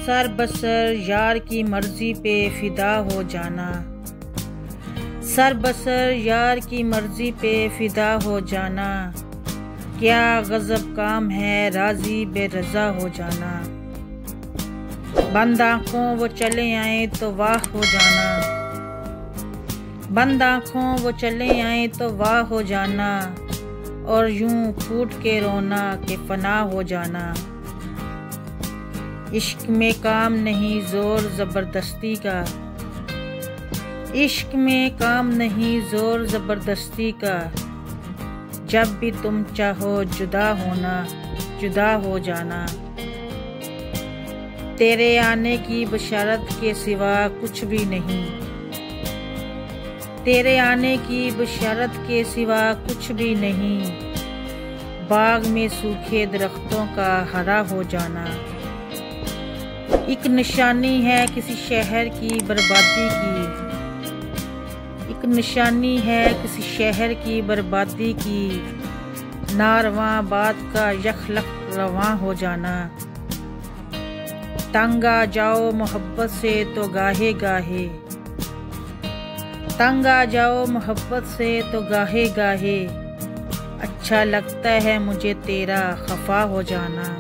Sir बसर यार की मर्जी पे फिदा हो जाना, सर बसर यार की मर्जी पे फिदा हो जाना। क्या गजब काम है राजी बेरजा हो जाना। बंद आँखों वो चले आए तो वाह हो जाना, बंद आँखों वो चले आए तो वाह हो जाना। और यूं फूट के रोना के फना हो जाना। इश्क में काम नहीं जोर ज़बरदस्ती का, इश्क में काम नहीं जोर ज़बरदस्ती का। जब भी तुम चाहो जुदा होना, जुदा हो जाना। तेरे आने की बशारत के सिवा कुछ भी नहीं, तेरे आने की बशारत के सिवा कुछ भी नहीं। बाग में सूखे दरख्तों का हरा हो जाना। एक निशानी है किसी शहर की बर्बादी की, एक निशानी है किसी शहर की बर्बादी की। नारवां बात का यखलक रवां हो जाना। तंग आ जाओ मोहब्बत से तो गाहे गाहे, तंग आ जाओ मोहब्बत से तो गाहे गाहे। अच्छा लगता है मुझे तेरा खफा हो जाना।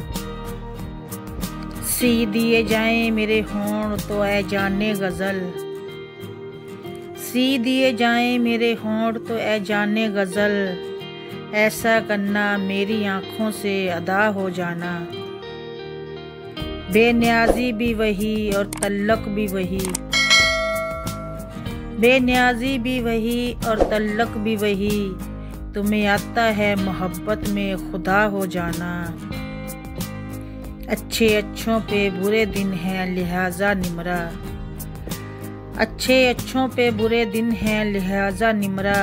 सी दिए जाएं मेरे होंठ तो ऐ जाने गज़ल, सी दिए जाएं मेरे होंठ तो ऐ जाने गज़ल। ऐसा करना मेरी आँखों से अदा हो जाना। बेनियाजी भी वही और तल्लक भी वही, बेनियाजी भी वही और तल्लक भी वही। तुम्हें आता है मोहब्बत में खुदा हो जाना। अच्छे अच्छों पे बुरे दिन हैं लिहाजा निमरा, अच्छे अच्छों पे बुरे दिन हैं लिहाजा निमरा।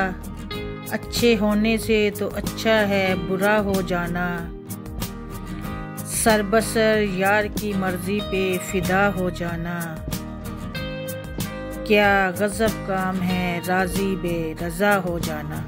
अच्छे होने से तो अच्छा है बुरा हो जाना। सरबसर यार की मर्जी पे फिदा हो जाना। क्या गजब काम है राजी बेरजा हो जाना।